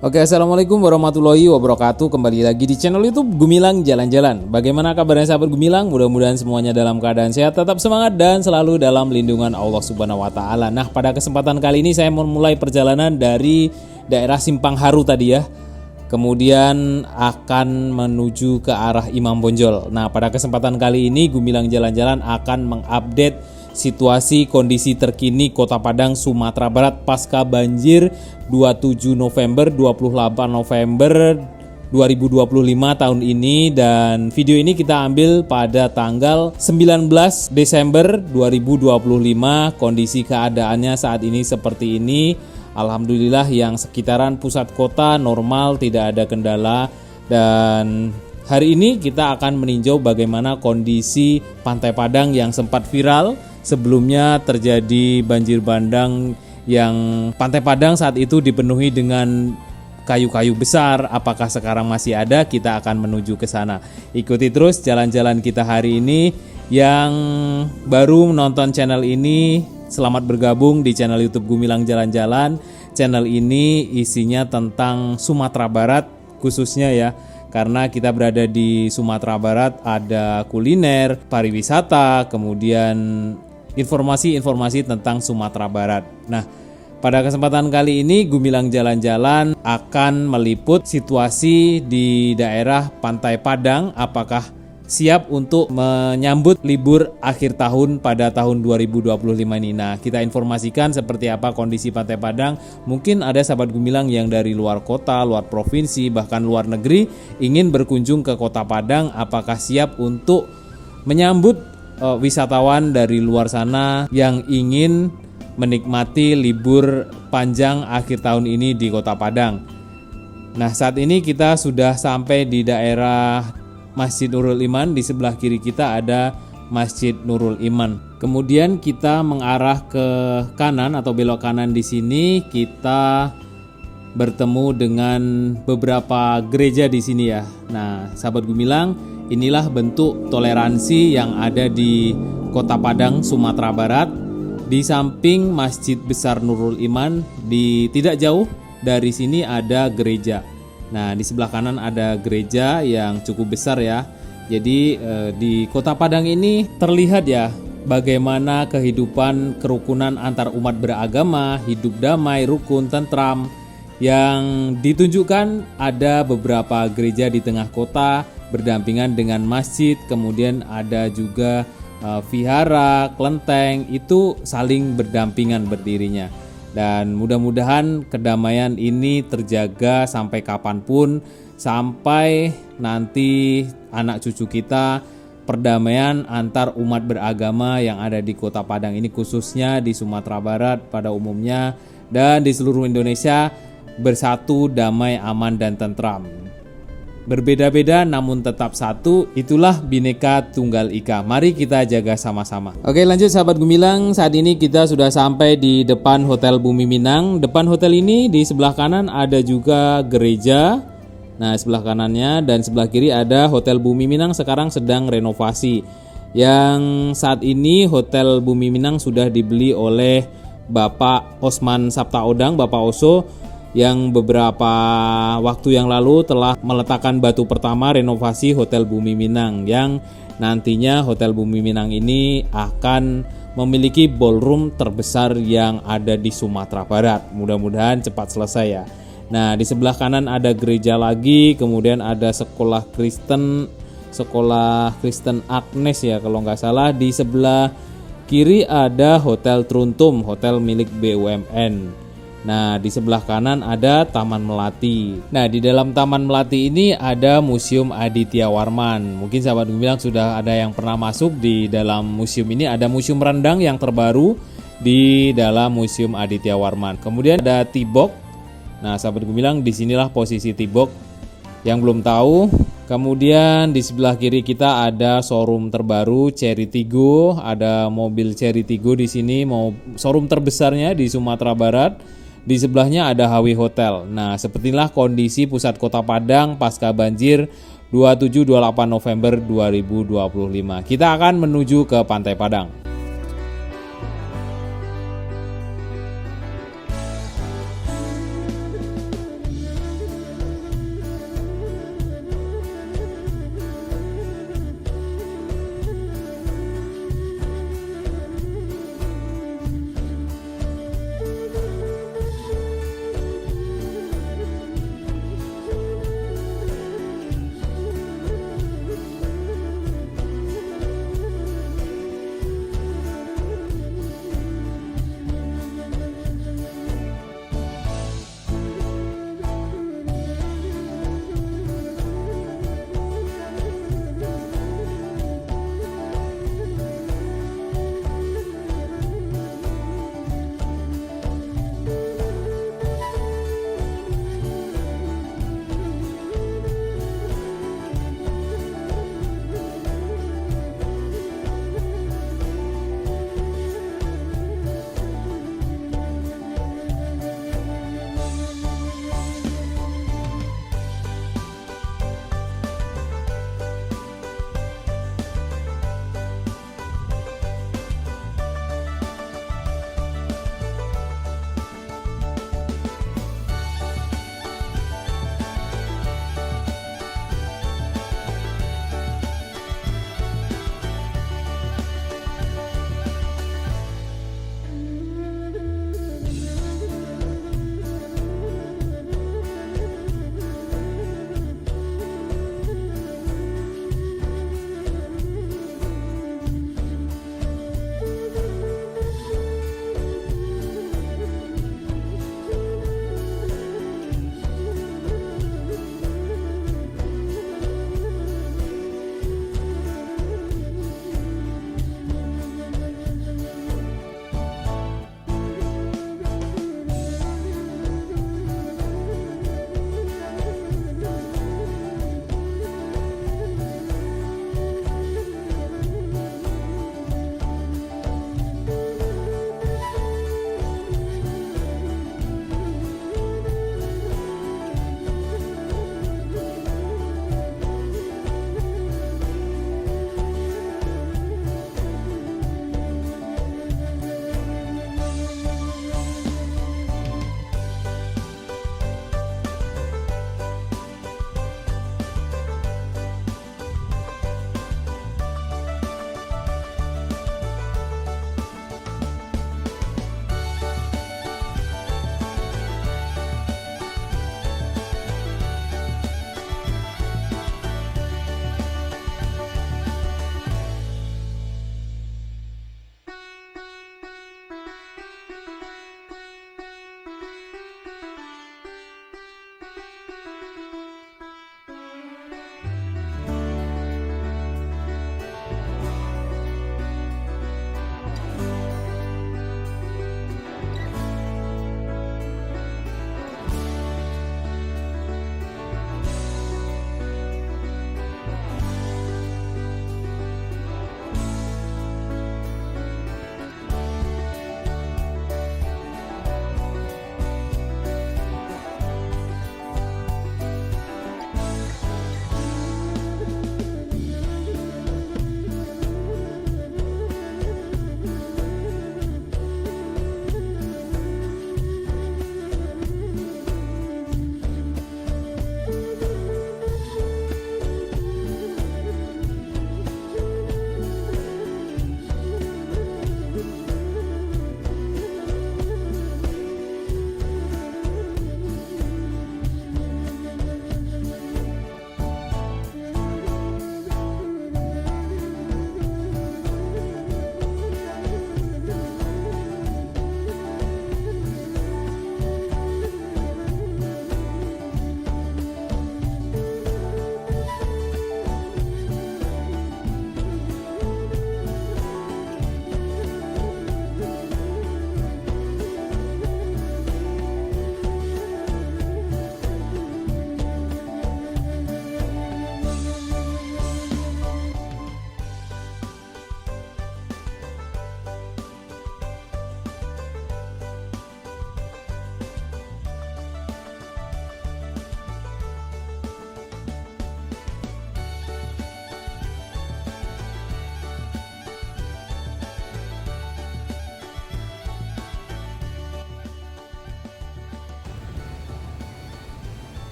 Oke, assalamualaikum warahmatullahi wabarakatuh. Kembali lagi di channel YouTube Gumilang Jalan-Jalan. Bagaimana kabarnya sahabat Gumilang? Mudah-mudahan semuanya dalam keadaan sehat, tetap semangat dan selalu dalam lindungan Allah Subhanahu Wa Taala. Nah, pada kesempatan kali ini saya mau mulai perjalanan dari daerah Simpang Haru tadi ya. Kemudian akan menuju ke arah Imam Bonjol. Nah, pada kesempatan kali ini Gumilang Jalan-Jalan akan mengupdate situasi kondisi terkini Kota Padang, Sumatera Barat pasca banjir 27 November 28 November 2025 tahun ini, dan video ini kita ambil pada tanggal 19 Desember 2025. Kondisi keadaannya saat ini seperti ini. Alhamdulillah yang sekitaran pusat kota normal, tidak ada kendala, dan hari ini kita akan meninjau bagaimana kondisi Pantai Padang yang sempat viral. Sebelumnya terjadi banjir bandang yang Pantai Padang saat itu dipenuhi dengan kayu-kayu besar. Apakah sekarang masih ada? Kita akan menuju ke sana. Ikuti terus jalan-jalan kita hari ini. Yang baru menonton channel ini, selamat bergabung di channel YouTube Gumilang Jalan-Jalan. Channel ini isinya tentang Sumatera Barat khususnya ya. Karena kita berada di Sumatera Barat, ada kuliner, pariwisata, kemudian informasi-informasi tentang Sumatera Barat. Nah, pada kesempatan kali ini Gumilang Jalan-Jalan akan meliput situasi di daerah Pantai Padang. Apakah siap untuk menyambut libur akhir tahun pada tahun 2025 ini. Nah, kita informasikan seperti apa kondisi Pantai Padang. Mungkin ada sahabat Gumilang yang dari luar kota, luar provinsi, bahkan luar negeri ingin berkunjung ke Kota Padang. Apakah siap untuk menyambut wisatawan dari luar sana yang ingin menikmati libur panjang akhir tahun ini di Kota Padang. Nah, saat ini kita sudah sampai di daerah Masjid Nurul Iman. Di sebelah kiri kita ada Masjid Nurul Iman. Kemudian kita mengarah ke kanan atau belok kanan. Di sini kita bertemu dengan beberapa gereja di sini ya. Nah, sahabat Gumilang, inilah bentuk toleransi yang ada di Kota Padang, Sumatera Barat. Di samping Masjid Besar Nurul Iman, di tidak jauh dari sini ada gereja. Nah, di sebelah kanan ada gereja yang cukup besar ya. Jadi di Kota Padang ini terlihat ya bagaimana kehidupan kerukunan antar umat beragama, hidup damai, rukun, tentram, yang ditunjukkan ada beberapa gereja di tengah kota berdampingan dengan masjid, kemudian ada juga vihara, kelenteng, itu saling berdampingan berdirinya. Dan mudah-mudahan kedamaian ini terjaga sampai kapanpun, sampai nanti anak cucu kita, perdamaian antar umat beragama yang ada di Kota Padang ini, khususnya di Sumatera Barat pada umumnya dan di seluruh Indonesia, bersatu, damai, aman, dan tentram. Berbeda-beda namun tetap satu, itulah Bhinneka Tunggal Ika. Mari kita jaga sama-sama. Oke, lanjut sahabat Gumilang. Saat ini kita sudah sampai di depan Hotel Bumi Minang. Depan hotel ini di sebelah kanan ada juga gereja. Nah, sebelah kanannya dan sebelah kiri ada Hotel Bumi Minang sekarang sedang renovasi. Yang saat ini Hotel Bumi Minang sudah dibeli oleh Bapak Osman Sabtaodang, Bapak Oso, yang beberapa waktu yang lalu telah meletakkan batu pertama renovasi Hotel Bumi Minang, yang nantinya Hotel Bumi Minang ini akan memiliki ballroom terbesar yang ada di Sumatera Barat. Mudah-mudahan cepat selesai ya. Nah, di sebelah kanan ada gereja lagi, kemudian ada sekolah Kristen Agnes ya kalau nggak salah. Di sebelah kiri ada Hotel Truntum, hotel milik BUMN. Nah, di sebelah kanan ada Taman Melati. Nah, di dalam Taman Melati ini ada Museum Aditya Warman. Mungkin sahabat Gumilang sudah ada yang pernah masuk di dalam museum ini. Ada museum rendang yang terbaru di dalam Museum Aditya Warman. Kemudian ada Tibok. Nah, sahabat Gumilang, disinilah posisi Tibok yang belum tahu. Kemudian di sebelah kiri kita ada showroom terbaru Cherry Tigo. Ada mobil Cherry Tigo di sini, mau showroom terbesarnya di Sumatera Barat. Di sebelahnya ada HW Hotel. Nah, sepertilah kondisi pusat Kota Padang pasca banjir 27-28 November 2025. Kita akan menuju ke Pantai Padang.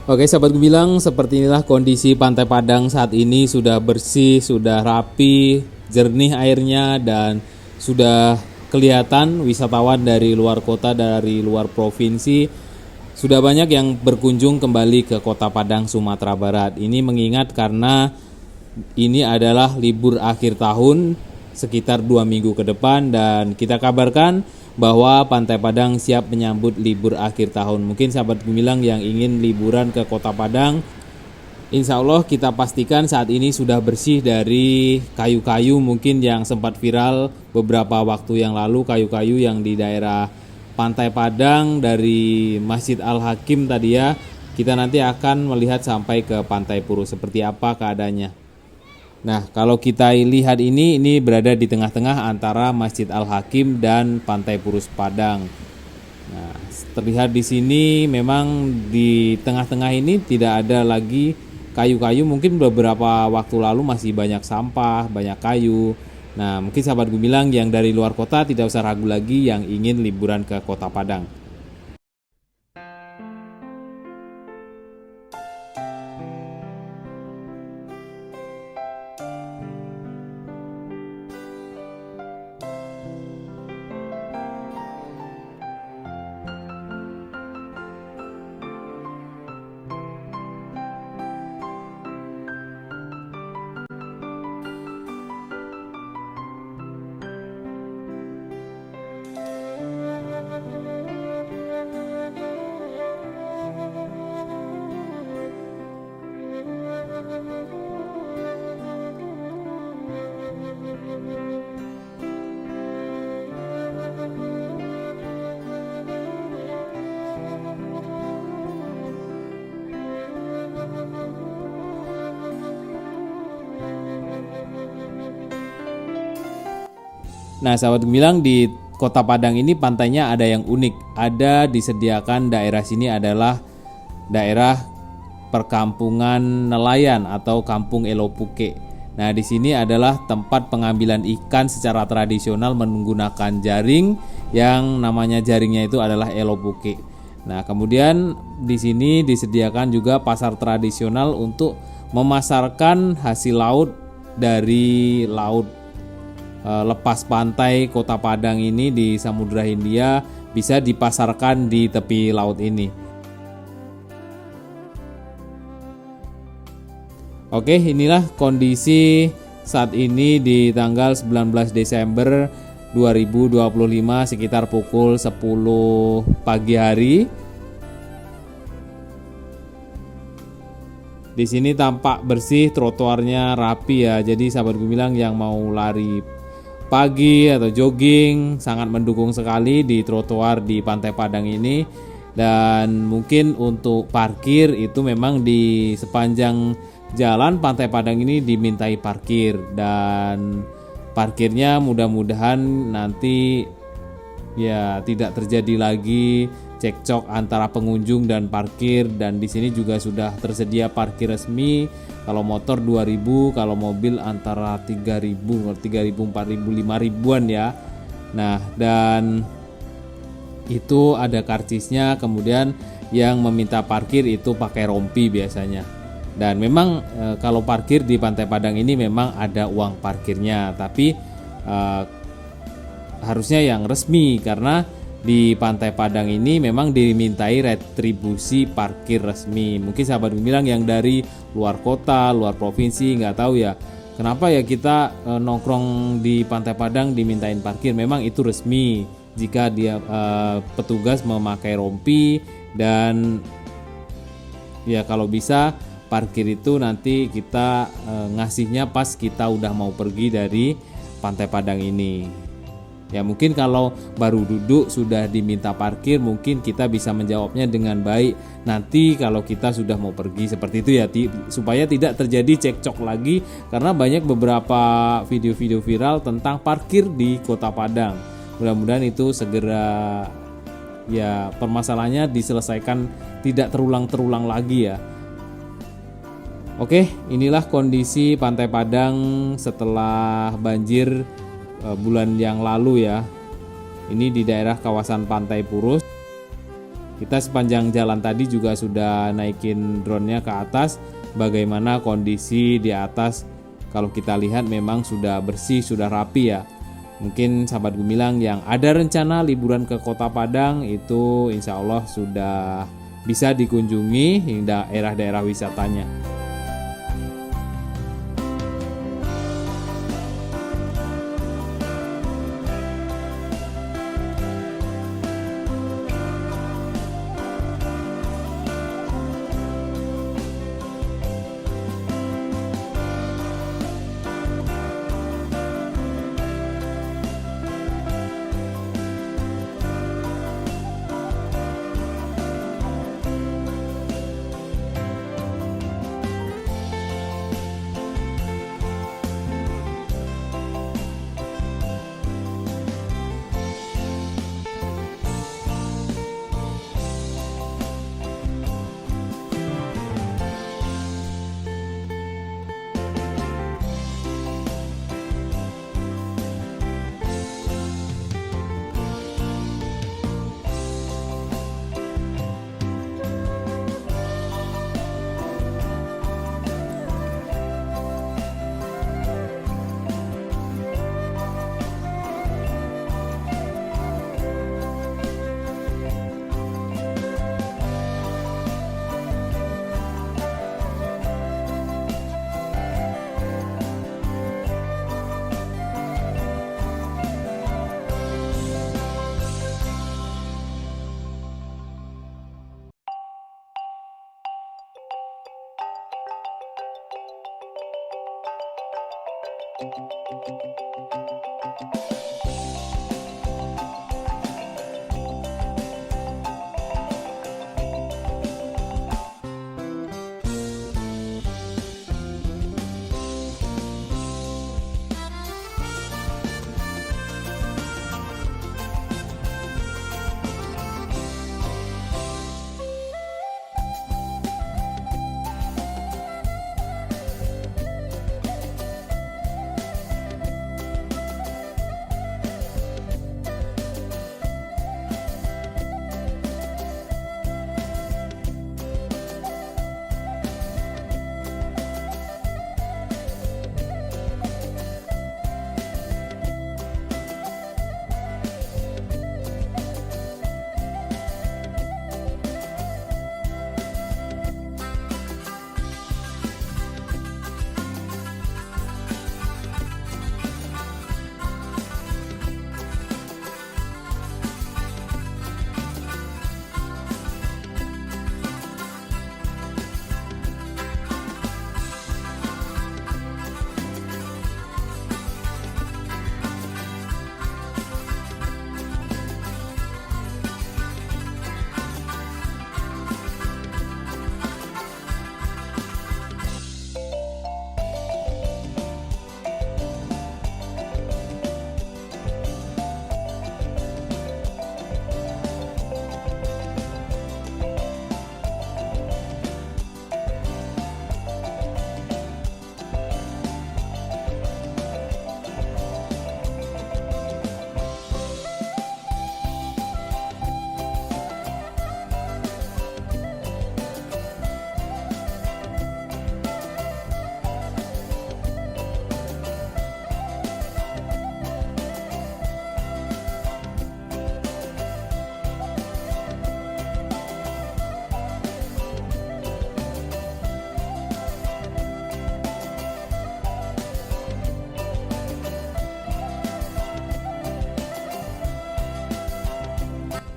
Oke sahabat Gemilang, seperti inilah kondisi Pantai Padang saat ini. Sudah bersih, sudah rapi, jernih airnya, dan sudah kelihatan wisatawan dari luar kota, dari luar provinsi. Sudah banyak yang berkunjung kembali ke Kota Padang, Sumatera Barat. Ini mengingat karena ini adalah libur akhir tahun sekitar 2 minggu ke depan, dan kita kabarkan bahwa Pantai Padang siap menyambut libur akhir tahun. Mungkin sahabat Gemilang yang ingin liburan ke Kota Padang, insya Allah kita pastikan saat ini sudah bersih dari kayu-kayu mungkin yang sempat viral beberapa waktu yang lalu. Kayu-kayu yang di daerah Pantai Padang dari Masjid Al-Hakim tadi ya. Kita nanti akan melihat sampai ke Pantai Purus seperti apa keadaannya. Nah, kalau kita lihat ini berada di tengah-tengah antara Masjid Al-Hakim dan Pantai Purus Padang. Nah, terlihat di sini memang di tengah-tengah ini tidak ada lagi kayu-kayu. Mungkin beberapa waktu lalu masih banyak sampah, banyak kayu. Nah, mungkin sahabat Gemilang yang dari luar kota tidak usah ragu lagi yang ingin liburan ke Kota Padang. Nah, sahabat Gemilang, di Kota Padang ini pantainya ada yang unik. Ada disediakan daerah sini adalah daerah perkampungan nelayan atau Kampung Elopuke. Nah, di sini adalah tempat pengambilan ikan secara tradisional menggunakan jaring yang namanya jaringnya itu adalah Elopuke. Nah, kemudian di sini disediakan juga pasar tradisional untuk memasarkan hasil laut dari laut lepas pantai Kota Padang ini di Samudra Hindia, bisa dipasarkan di tepi laut ini. Oke, inilah kondisi saat ini di tanggal 19 Desember 2025 sekitar pukul 10 pagi hari. Di sini tampak bersih, trotoarnya rapi ya. Jadi sahabat Gemilang yang mau lari pagi atau jogging sangat mendukung sekali di trotoar di Pantai Padang ini. Dan mungkin untuk parkir itu memang di sepanjang jalan Pantai Padang ini dimintai parkir, dan parkirnya mudah-mudahan nanti ya tidak terjadi lagi cekcok antara pengunjung dan parkir. Dan di sini juga sudah tersedia parkir resmi. Kalau motor 2.000, kalau mobil antara 3.000, 4.000, 5.000-an ya. Nah, dan itu ada karcisnya. Kemudian yang meminta parkir itu pakai rompi biasanya. Dan memang kalau parkir di Pantai Padang ini memang ada uang parkirnya, tapi harusnya yang resmi, karena di Pantai Padang ini memang dimintai retribusi parkir resmi. Mungkin sahabat Gemilang yang dari luar kota, luar provinsi nggak tahu ya, kenapa ya kita nongkrong di Pantai Padang dimintain parkir. Memang itu resmi jika dia petugas memakai rompi, dan ya kalau bisa parkir itu nanti kita ngasihnya pas kita udah mau pergi dari Pantai Padang ini. Ya mungkin kalau baru duduk sudah diminta parkir, mungkin kita bisa menjawabnya dengan baik nanti kalau kita sudah mau pergi, seperti itu ya, supaya tidak terjadi cekcok lagi. Karena banyak beberapa video-video viral tentang parkir di Kota Padang. Mudah-mudahan itu segera ya permasalahannya diselesaikan, tidak terulang-terulang lagi ya. Oke, inilah kondisi Pantai Padang setelah banjir bulan yang lalu ya. Ini di daerah kawasan Pantai Purus. Kita sepanjang jalan tadi juga sudah naikin drone-nya ke atas. Bagaimana kondisi di atas, kalau kita lihat memang sudah bersih, sudah rapi ya. Mungkin sahabat Gumilang yang ada rencana liburan ke Kota Padang itu insya Allah sudah bisa dikunjungi hingga daerah-daerah wisatanya.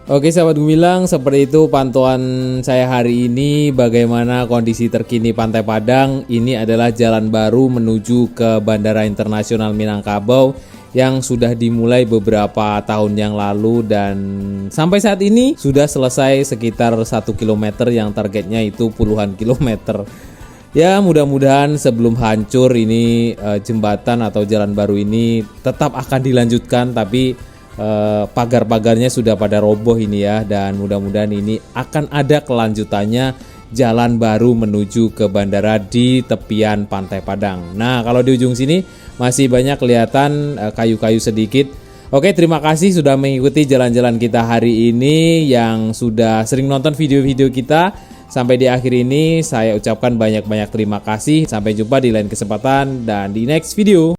Oke sahabat Gumilang, seperti itu pantauan saya hari ini bagaimana kondisi terkini Pantai Padang. Ini adalah jalan baru menuju ke Bandara Internasional Minangkabau yang sudah dimulai beberapa tahun yang lalu dan sampai saat ini sudah selesai sekitar 1 km yang targetnya itu puluhan kilometer. Ya mudah-mudahan sebelum hancur ini jembatan atau jalan baru ini tetap akan dilanjutkan, tapi pagar-pagarnya sudah pada roboh ini ya, dan mudah-mudahan ini akan ada kelanjutannya, jalan baru menuju ke bandara di tepian Pantai Padang. Nah kalau di ujung sini masih banyak kelihatan kayu-kayu sedikit, Oke, terima kasih sudah mengikuti jalan-jalan kita hari ini, yang sudah sering nonton video-video kita. Sampai di akhir ini saya ucapkan banyak-banyak terima kasih. Sampai jumpa di lain kesempatan dan di next video.